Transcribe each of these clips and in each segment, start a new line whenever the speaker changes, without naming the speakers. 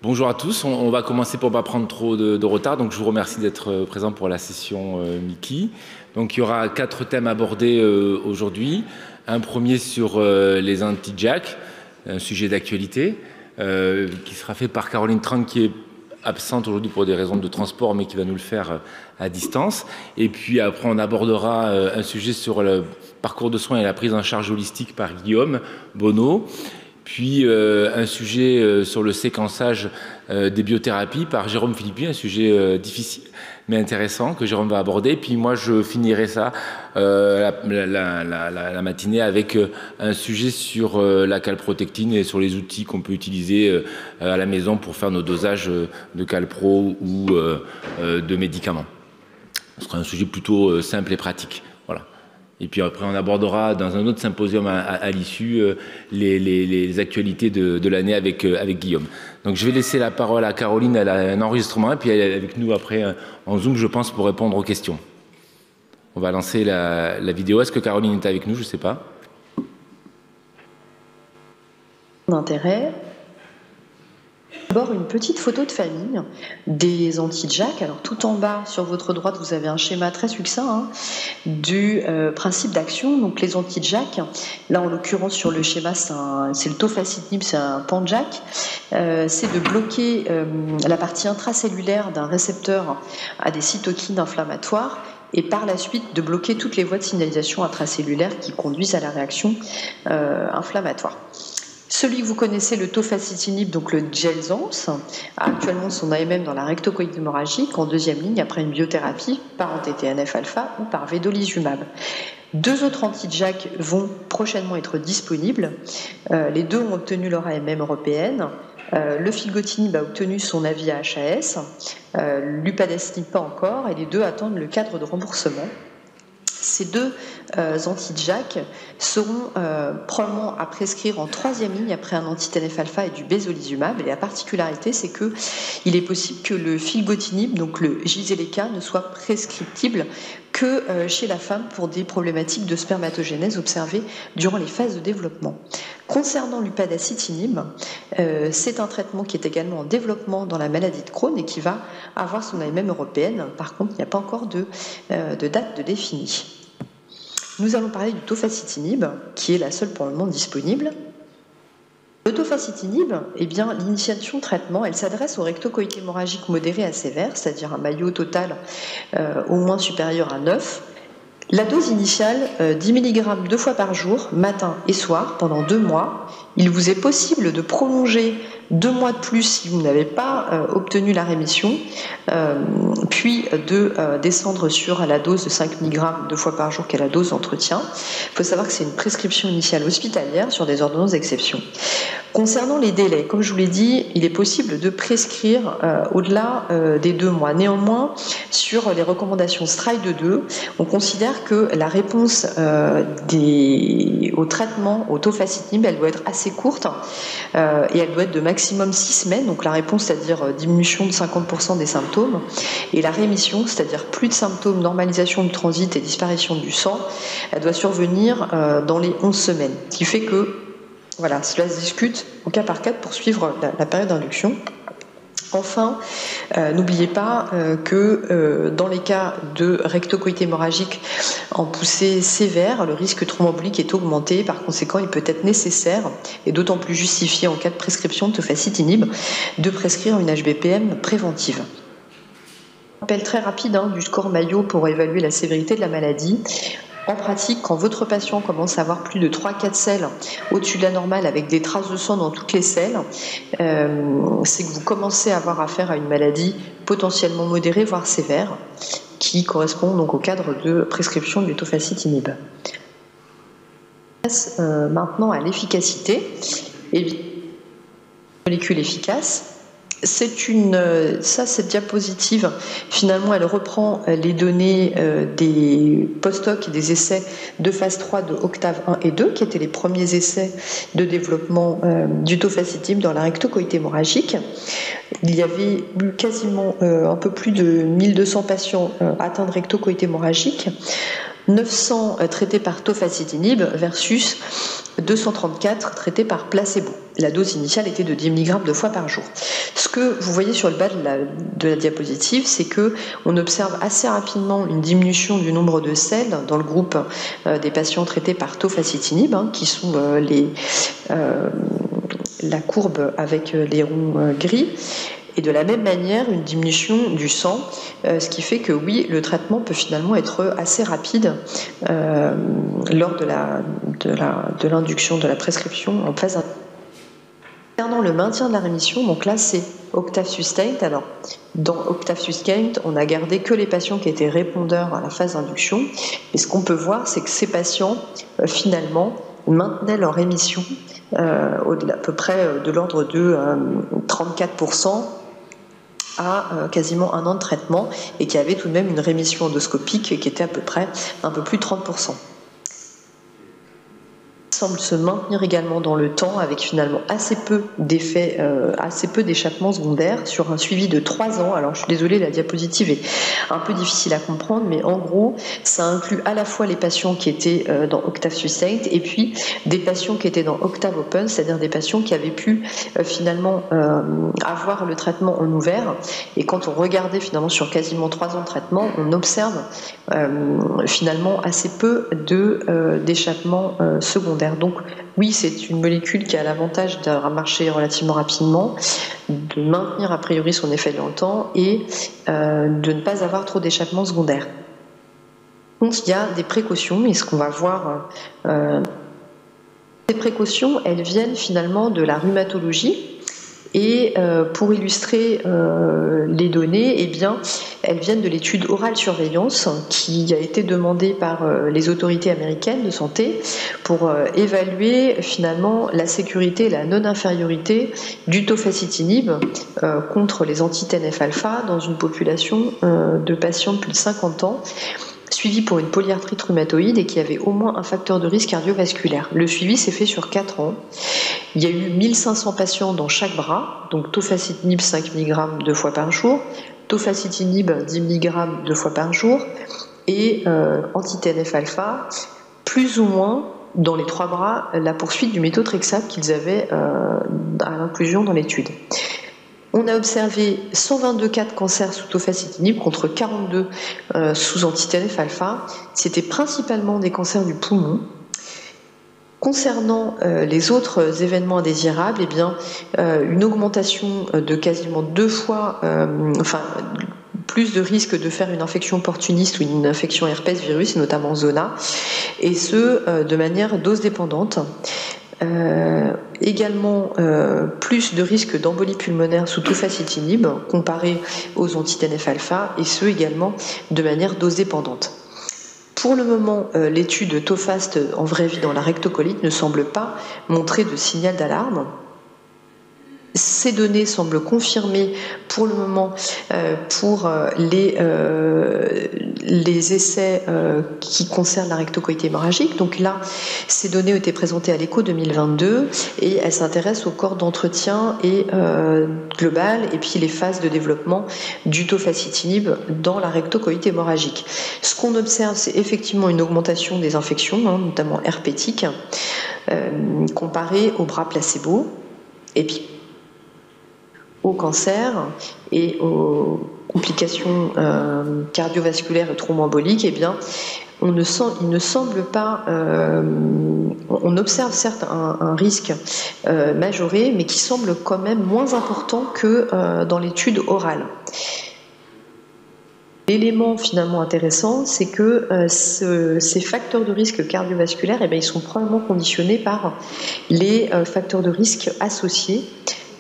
Bonjour à tous, on va commencer pour ne pas prendre trop de retard, donc je vous remercie d'être présent pour la session Mickey. Donc il y aura 4 thèmes abordés aujourd'hui. Un premier sur les anti-jack, un sujet d'actualité, qui sera fait par Caroline Trang, qui est absente aujourd'hui pour des raisons de transport, mais qui va nous le faire à distance. Et puis après, on abordera un sujet sur le parcours de soins et la prise en charge holistique par Guillaume Bonneau. Puis un sujet sur le séquençage des biothérapies par Jérôme Philippi, un sujet difficile mais intéressant que Jérôme va aborder. Puis moi je finirai ça la matinée avec un sujet sur la calprotectine et sur les outils qu'on peut utiliser à la maison pour faire nos dosages de calpro ou de médicaments. Ce sera un sujet plutôt simple et pratique. Voilà. Et puis après, on abordera dans un autre symposium à l'issue les actualités de l'année avec Guillaume. Donc je vais laisser la parole à Caroline, elle a un enregistrement, et puis elle est avec nous après en Zoom, je pense, pour répondre aux questions. On va lancer la vidéo. Est-ce que Caroline est avec nous? Je ne sais pas.
D'intérêt. D'abord, une petite photo de famille des anti-jack. Alors, tout en bas, sur votre droite, vous avez un schéma très succinct du principe d'action. Donc, les anti-jack, là, en l'occurrence, sur le schéma, c'est le tofacitinib, c'est un pan-jack. C'est de bloquer la partie intracellulaire d'un récepteur à des cytokines inflammatoires et par la suite de bloquer toutes les voies de signalisation intracellulaire qui conduisent à la réaction inflammatoire. Celui que vous connaissez, le tofacitinib, donc le Gelzance, a actuellement son AMM dans la rectocoïde hémorragique en deuxième ligne après une biothérapie par anti-TNF-alpha ou par vedolizumab. 2 autres anti-JAK vont prochainement être disponibles. Les 2 ont obtenu leur AMM européenne. Le filgotinib a obtenu son avis à HAS, l'upadacitinib pas encore, et les 2 attendent le cadre de remboursement. Ces 2 anti-JAK seront probablement à prescrire en 3e ligne après un anti-TNF-alpha et du bezolizumab. Et la particularité, c'est qu'il est possible que le filgotinib, donc le Jyseleca, ne soit prescriptible que chez la femme pour des problématiques de spermatogénèse observées durant les phases de développement. Concernant l'upadacitinib, c'est un traitement qui est également en développement dans la maladie de Crohn et qui va avoir son AMM européenne. Par contre, il n'y a pas encore de date de définie. Nous allons parler du tofacitinib, qui est la seule pour le moment disponible. Le tofacitinib, eh bien, l'initiation de traitement, elle s'adresse au rectocoïte hémorragique modéré à sévère, c'est-à-dire un maillot total au moins supérieur à 9. La dose initiale, 10 mg 2 fois par jour, matin et soir, pendant 2 mois. Il vous est possible de prolonger 2 mois de plus si vous n'avez pas obtenu la rémission, puis de descendre sur la dose de 5 mg 2 fois par jour, qui est la dose d'entretien. Il faut savoir que c'est une prescription initiale hospitalière sur des ordonnances d'exception. Concernant les délais, comme je vous l'ai dit, il est possible de prescrire au-delà des 2 mois. Néanmoins, sur les recommandations STRIDE 2, on considère que la réponse au traitement, au tofacitinib, elle doit être assez courte et elle doit être de maximum 6 semaines. Donc la réponse, c'est-à-dire diminution de 50% des symptômes, et la rémission, c'est-à-dire plus de symptômes, normalisation du transit et disparition du sang, elle doit survenir dans les 11 semaines. Ce qui fait que voilà, cela se discute en cas par cas pour suivre la période d'induction. Enfin, n'oubliez pas que dans les cas de rectocoïte hémorragique en poussée sévère, le risque thrombembolique est augmenté. Par conséquent, il peut être nécessaire, et d'autant plus justifié en cas de prescription de tofacitinib, de prescrire une HBPM préventive. Un rappel très rapide du score Mayo pour évaluer la sévérité de la maladie. En pratique, quand votre patient commence à avoir plus de 3-4 selles au-dessus de la normale avec des traces de sang dans toutes les selles, c'est que vous commencez à avoir affaire à une maladie potentiellement modérée, voire sévère, qui correspond donc au cadre de prescription du tofacitinib. Maintenant à l'efficacité, molécule efficace. Cette diapositive, finalement, elle reprend les données des post-hoc et des essais de phase 3 de Octave 1 et 2, qui étaient les premiers essais de développement du tofacitinib dans la rectocoïte hémorragique. Il y avait eu quasiment un peu plus de 1200 patients atteints de rectocoïte hémorragique, 900 traités par tofacitinib versus 234 traités par placebo. La dose initiale était de 10 mg 2 fois par jour. Ce que vous voyez sur le bas de la diapositive, c'est qu'on observe assez rapidement une diminution du nombre de selles dans le groupe des patients traités par tofacitinib, qui sont la courbe avec les ronds gris. Et de la même manière, une diminution du sang, ce qui fait que oui, le traitement peut finalement être assez rapide lors de l'induction de la prescription en phase. Concernant le maintien de la rémission, donc là c'est Octave Sustained. Alors dans Octave Sustained, on a gardé que les patients qui étaient répondeurs à la phase d'induction. Et ce qu'on peut voir, c'est que ces patients finalement maintenaient leur rémission à peu près de l'ordre de 34%. À quasiment 1 an de traitement et qui avait tout de même une rémission endoscopique qui était à peu près un peu plus de 30%. Semble se maintenir également dans le temps avec finalement assez peu d'effets, assez peu d'échappements secondaires sur un suivi de 3 ans. Alors je suis désolée, la diapositive est un peu difficile à comprendre, mais en gros ça inclut à la fois les patients qui étaient dans Octave Sustained et puis des patients qui étaient dans Octave Open, c'est-à-dire des patients qui avaient pu finalement avoir le traitement en ouvert. Et quand on regardait finalement sur quasiment 3 ans de traitement, on observe finalement assez peu d'échappements secondaires. Donc oui, c'est une molécule qui a l'avantage de marcher relativement rapidement, de maintenir a priori son effet dans le temps et de ne pas avoir trop d'échappements secondaires. Donc il y a des précautions et ce qu'on va voir, ces précautions, elles viennent finalement de la rhumatologie. Et pour illustrer les données, eh bien, elles viennent de l'étude Oral Surveillance qui a été demandée par les autorités américaines de santé pour évaluer finalement la sécurité et la non-infériorité du tofacitinib contre les anti-TNF-alpha dans une population de patients de plus de 50 ans suivis pour une polyarthrite rhumatoïde et qui avait au moins un facteur de risque cardiovasculaire. Le suivi s'est fait sur 4 ans. Il y a eu 1500 patients dans chaque bras, donc tofacitinib 5 mg 2 fois par jour, tofacitinib 10 mg 2 fois par jour et anti-TNF-alpha, plus ou moins dans les 3 bras, la poursuite du méthotrexate qu'ils avaient à l'inclusion dans l'étude. On a observé 122 cas de cancer sous tofacitinib contre 42 sous anti-TNF-alpha. C'était principalement des cancers du poumon. Concernant les autres événements indésirables, eh bien, une augmentation de quasiment 2 fois, plus de risque de faire une infection opportuniste ou une infection herpès virus, notamment zona, et ce de manière dose dépendante. Également plus de risque d'embolie pulmonaire sous tofacitinib comparé aux anti-TNF-alpha et ce également de manière dose dépendante. Pour le moment, l'étude Tofast en vraie vie dans la rectocolite ne semble pas montrer de signal d'alarme. Ces données semblent confirmer pour le moment pour les essais qui concernent la rectocolite hémorragique. Donc là, ces données ont été présentées à l'ECHO 2022 et elles s'intéressent au corps d'entretien et global et puis les phases de développement du tofacitinib dans la rectocolite hémorragique. Ce qu'on observe, c'est effectivement une augmentation des infections, notamment herpétiques, comparée au bras placebo. Et puis au cancer et aux complications cardiovasculaires et thromboemboliques, eh bien, il ne semble pas, on observe certes un risque majoré, mais qui semble quand même moins important que dans l'étude orale. L'élément finalement intéressant, c'est que ces facteurs de risque cardiovasculaires, eh bien, ils sont probablement conditionnés par les facteurs de risque associés.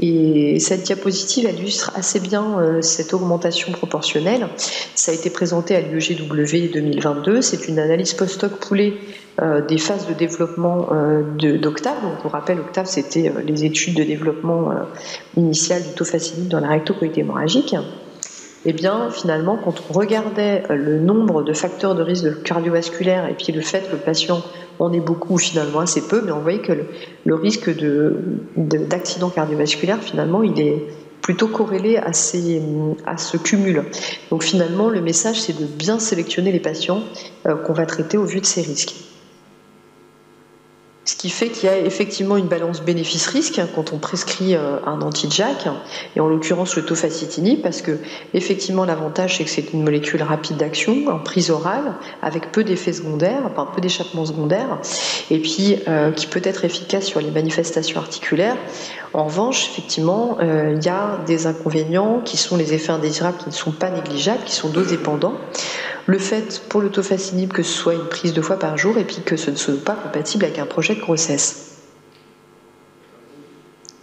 Et cette diapositive illustre assez bien cette augmentation proportionnelle. Ça a été présenté à l'UEGW 2022. C'est une analyse post-hoc poolée des phases de développement d'Octave. Donc, je vous rappelle, Octave, c'était les études de développement initial du tofacitinib dans la rectocolite hémorragique. Eh bien, finalement, quand on regardait le nombre de facteurs de risque cardiovasculaire et puis le fait que le patient en ait beaucoup ou finalement assez peu, mais on voyait que le risque d'accident cardiovasculaire, finalement, il est plutôt corrélé à ce cumul. Donc finalement, le message, c'est de bien sélectionner les patients qu'on va traiter au vu de ces risques. Ce qui fait qu'il y a effectivement une balance bénéfice-risque quand on prescrit un anti-JAK, et en l'occurrence le tofacitinib, parce que effectivement l'avantage c'est que c'est une molécule rapide d'action, en prise orale, avec peu d'effets secondaires, enfin peu d'échappements secondaires, et puis qui peut être efficace sur les manifestations articulaires. En revanche, effectivement, il y a des inconvénients qui sont les effets indésirables qui ne sont pas négligeables, qui sont dose dépendants. Le fait pour le tofacitinib que ce soit une prise 2 fois par jour et puis que ce ne soit pas compatible avec un projet de grossesse.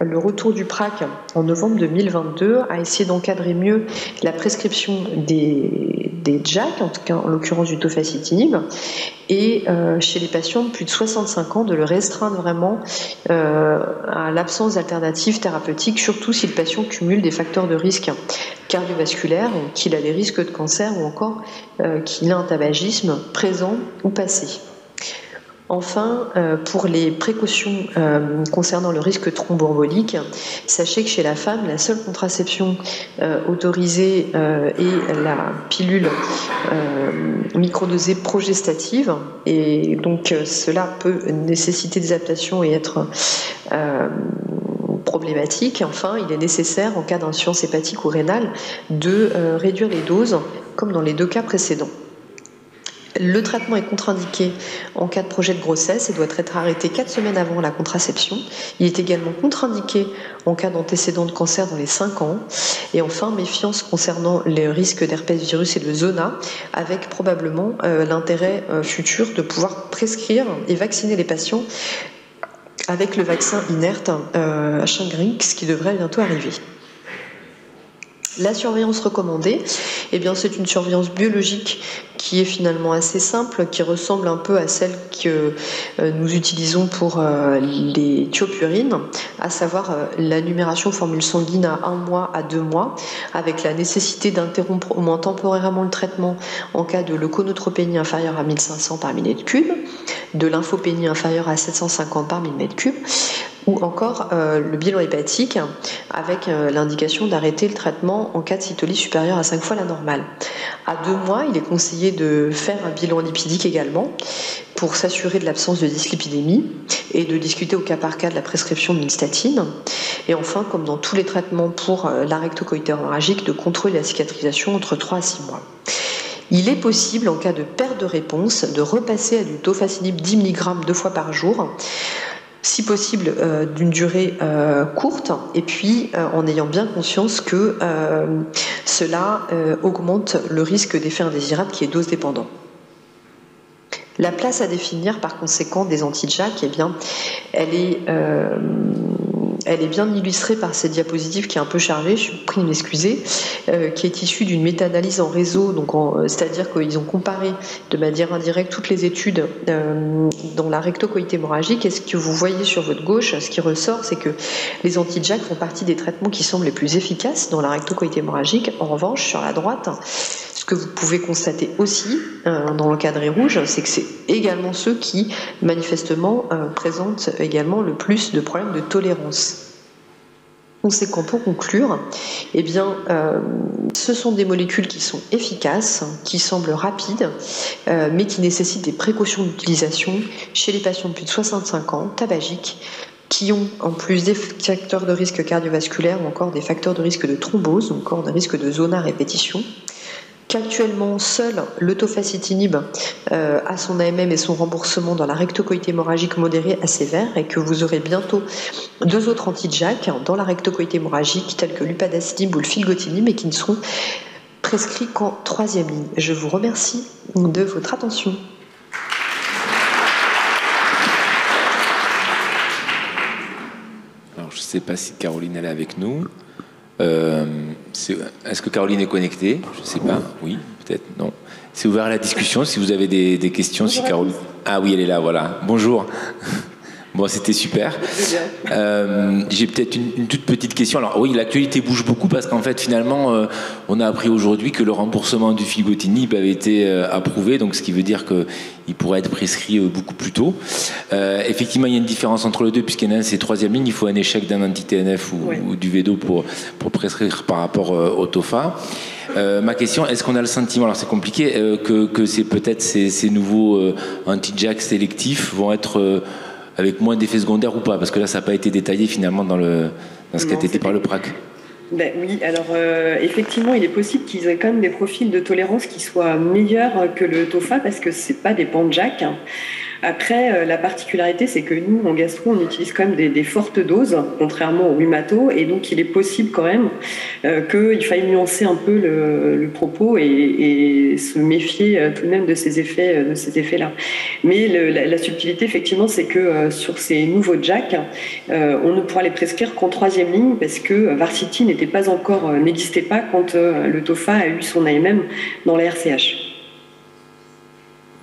Le retour du PRAC en novembre 2022 a essayé d'encadrer mieux la prescription des JAK, en tout cas en l'occurrence du tofacitinib, et chez les patients de plus de 65 ans de le restreindre vraiment à l'absence d'alternatives thérapeutiques, surtout si le patient cumule des facteurs de risque cardiovasculaires, qu'il a des risques de cancer ou encore qu'il a un tabagisme présent ou passé. Enfin, pour les précautions concernant le risque thromboembolique, sachez que chez la femme, la seule contraception autorisée est la pilule microdosée progestative, et donc cela peut nécessiter des adaptations et être problématique. Enfin, il est nécessaire, en cas d'insuffisance hépatique ou rénale, de réduire les doses, comme dans les 2 cas précédents. Le traitement est contre-indiqué en cas de projet de grossesse et doit être arrêté 4 semaines avant la contraception. Il est également contre-indiqué en cas d'antécédent de cancer dans les 5 ans. Et enfin, méfiance concernant les risques d'herpès virus et de zona, avec probablement l'intérêt futur de pouvoir prescrire et vacciner les patients avec le vaccin inerte Shingrix qui devrait bientôt arriver. La surveillance recommandée, eh bien, c'est une surveillance biologique qui est finalement assez simple, qui ressemble un peu à celle que nous utilisons pour les thiopurines, à savoir la numération formule sanguine à 1 mois à 2 mois, avec la nécessité d'interrompre au moins temporairement le traitement en cas de leuconeutropénie inférieure à 1500 par millilitre cube, de lymphopénie inférieure à 750 par millilitre cube, ou encore le bilan hépatique avec l'indication d'arrêter le traitement en cas de cytolyse supérieure à 5 fois la normale. À 2 mois, il est conseillé de faire un bilan lipidique également pour s'assurer de l'absence de dyslipidémie et de discuter au cas par cas de la prescription d'une statine. Et enfin, comme dans tous les traitements pour la rectocoïtère hémorragique, de contrôler la cicatrisation entre 3 à 6 mois. Il est possible, en cas de perte de réponse, de repasser à du tofacitinib 10 mg 2 fois par jour, si possible d'une durée courte, et puis en ayant bien conscience que cela augmente le risque d'effet indésirable qui est dose dépendant. La place à définir par conséquent des anti-JAK, eh bien, elle est bien illustrée par cette diapositive qui est un peu chargée, je suis prie de m'excuser, qui est issue d'une méta-analyse en réseau, donc c'est-à-dire qu'ils ont comparé de manière indirecte toutes les études dans la rectocoïtée hémorragique, et ce que vous voyez sur votre gauche, ce qui ressort, c'est que les anti-JAK font partie des traitements qui semblent les plus efficaces dans la rectocoïtée hémorragique. En revanche, sur la droite, ce que vous pouvez constater aussi dans l'encadré rouge, c'est que c'est également ceux qui manifestement présentent également le plus de problèmes de tolérance. Conséquent, pour conclure, eh bien, ce sont des molécules qui sont efficaces, qui semblent rapides, mais qui nécessitent des précautions d'utilisation chez les patients de plus de 65 ans, tabagiques, qui ont en plus des facteurs de risque cardiovasculaire ou encore des facteurs de risque de thrombose, ou encore des risques de zona à répétition. Qu'actuellement seul le tofacitinib a son AMM et son remboursement dans la rectocoïtée hémorragique modérée à sévère, et que vous aurez bientôt 2 autres anti-JAK dans la rectocoïtée hémorragique tels que l'upadacitinib ou le filgotinib, et qui ne seront prescrits qu'en 3e ligne. Je vous remercie de votre attention.
Alors, je ne sais pas si Caroline est avec nous. Est-ce que Caroline est connectée? Je ne sais pas. Oui, peut-être. Non. C'est ouvert à la discussion. Si vous avez des questions, si Caroline. Ah oui, elle est là. Voilà. Bonjour. Bon, c'était super. J'ai peut-être une toute petite question. Alors oui, l'actualité bouge beaucoup parce qu'en fait, finalement, on a appris aujourd'hui que le remboursement du filgotinib avait été approuvé, donc ce qui veut dire qu'il pourrait être prescrit beaucoup plus tôt. Effectivement, il y a une différence entre les deux, puisqu'il y en a un, c'est 3e ligne, il faut un échec d'un anti-TNF ou du VEDO pour prescrire par rapport au TOFA. Ma question, est-ce qu'on a le sentiment, alors c'est compliqué, que c'est peut-être ces nouveaux anti-JAK sélectifs vont être avec moins d'effets secondaires ou pas? Parce que là, ça n'a pas été détaillé finalement dans ce qui a été dit par le PRAC.
Ben oui, alors effectivement, il est possible qu'ils aient quand même des profils de tolérance qui soient meilleurs que le TOFA parce que c'est pas des pan-jack. Après, la particularité, c'est que nous, en gastro, on utilise quand même des fortes doses, contrairement au rhumato, et donc il est possible quand même qu'il faille nuancer un peu le propos et se méfier tout de même de ces effets-là. Mais la subtilité, effectivement, c'est que sur ces nouveaux JAK, on ne pourra les prescrire qu'en 3e ligne parce que Varciti n'existait pas quand le TOFA a eu son AMM dans la RCH.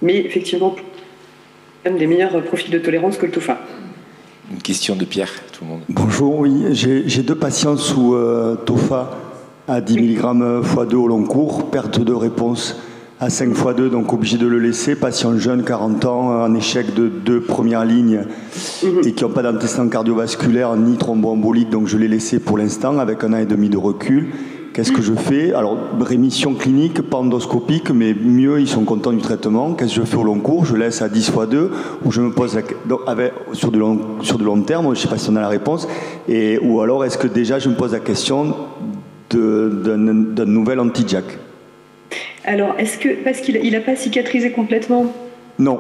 Mais effectivement, même des meilleurs profils de tolérance que le TOFA.
Une question de Pierre, tout le monde.
Bonjour, oui, j'ai 2 patients sous TOFA à 10 mg x 2 au long cours, perte de réponse à 5 x 2, donc obligé de le laisser. Patient jeune, 40 ans, en échec de 2 premières lignes et qui n'ont pas d'antécédent cardiovasculaire ni thromboembolique, donc je l'ai laissé pour l'instant avec 1 an et demi de recul. Qu'est-ce que je fais? Alors, rémission clinique, pas endoscopique, mais mieux, ils sont contents du traitement. Qu'est-ce que je fais au long cours? Je laisse à 10 x 2, ou je me pose sur de long terme, je ne sais pas si on a la réponse, ou alors est-ce que déjà je me pose la question d'un nouvel anti-JAK?
Alors, parce qu'il n'a pas cicatrisé complètement?
Non.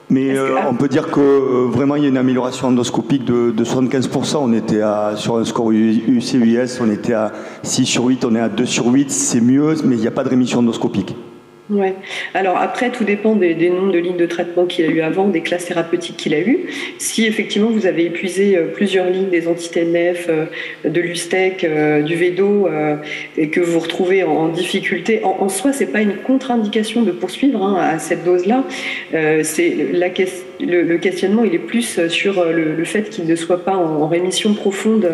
Mais on peut dire que vraiment il y a une amélioration endoscopique de 75%. On était sur un score UC-US, on était à 6 sur 8, on est à 2 sur 8, c'est mieux, mais il n'y a pas de rémission endoscopique.
Ouais. Alors après, tout dépend des nombres de lignes de traitement qu'il a eu avant, des classes thérapeutiques qu'il a eues. Si effectivement vous avez épuisé plusieurs lignes des anti-TNF, de l'Ustec, du Vedo, et que vous vous retrouvez en difficulté, en soi, c'est pas une contre-indication de poursuivre à cette dose-là. Le questionnement, il est plus sur le fait qu'il ne soit pas en rémission profonde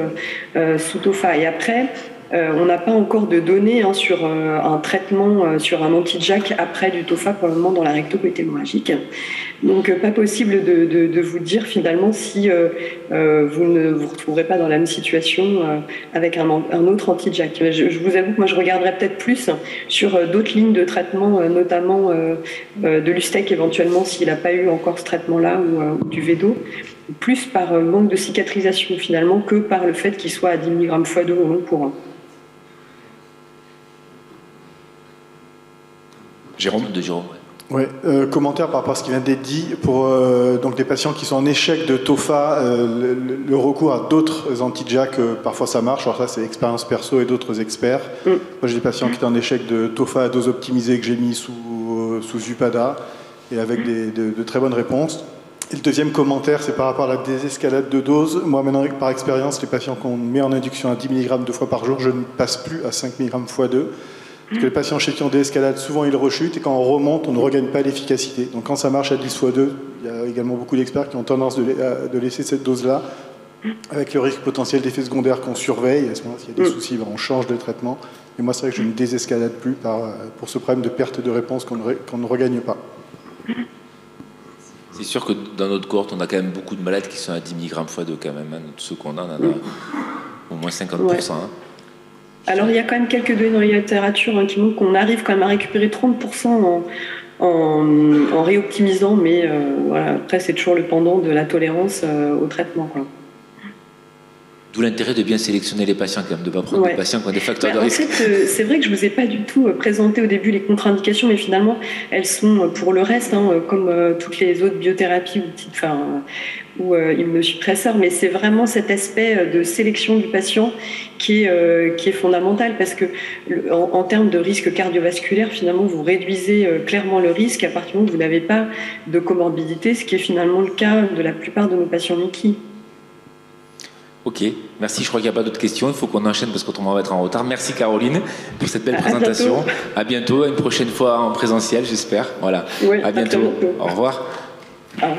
sous TOFA. Et après, on n'a pas encore de données sur un traitement, sur un anti-JAK après du TOFA pour le moment dans la rectocolite hémorragique. Donc pas possible de vous dire finalement si vous ne vous retrouverez pas dans la même situation avec un autre anti-JAK. Je vous avoue que moi je regarderais peut-être plus sur d'autres lignes de traitement, notamment de l'Ustec éventuellement s'il n'a pas eu encore ce traitement-là ou du Vedo, plus par manque de cicatrisation finalement que par le fait qu'il soit à 10 mg x 2 au long cours.
Jérôme.
Oui, commentaire par rapport à ce qui vient d'être dit. Pour donc des patients qui sont en échec de TOFA, le recours à d'autres anti-JAK, parfois ça marche. Alors ça, c'est expérience perso et d'autres experts. Moi, j'ai des patients qui étaient en échec de TOFA à dose optimisée que j'ai mis sous UPADA et avec de très bonnes réponses. Et le deuxième commentaire, c'est par rapport à la désescalade de dose. Moi, maintenant, par expérience, les patients qu'on met en induction à 10 mg 2 fois par jour, je ne passe plus à 5 mg x 2. Parce que les patients chez qui on désescalade, souvent ils rechutent et quand on remonte, on ne regagne pas l'efficacité. Donc quand ça marche à 10 x 2, il y a également beaucoup d'experts qui ont tendance de laisser cette dose-là, avec le risque potentiel d'effets secondaires qu'on surveille. À ce moment-là, s'il y a des soucis, on change de traitement. Et moi, c'est vrai que je ne désescalade plus pour ce problème de perte de réponse qu'on ne regagne pas.
C'est sûr que dans notre cohorte, on a quand même beaucoup de malades qui sont à 10 mg x 2 quand même. Tous ceux qu'on a, on en a au moins 50%. Ouais.
Alors, il y a quand même quelques données dans la littérature qui montrent qu'on arrive quand même à récupérer 30% en réoptimisant, mais voilà, après, c'est toujours le pendant de la tolérance au traitement, quoi.
D'où l'intérêt de bien sélectionner les patients, quand même, de ne pas prendre des patients qui ont des facteurs de risque.
En fait, c'est vrai que je ne vous ai pas du tout présenté au début les contre-indications, mais finalement, elles sont pour le reste, comme toutes les autres biothérapies ou immunosuppresseurs, mais c'est vraiment cet aspect de sélection du patient qui est fondamental, parce que en termes de risque cardiovasculaire, finalement, vous réduisez clairement le risque à partir du moment où vous n'avez pas de comorbidité, ce qui est finalement le cas de la plupart de nos patients Mickey.
Ok, merci. Je crois qu'il n'y a pas d'autres questions. Il faut qu'on enchaîne parce qu'autrement on va être en retard. Merci Caroline pour cette belle présentation. À bientôt, une prochaine fois en présentiel, j'espère. Voilà.
Oui,
à bientôt. Au revoir.
Au revoir.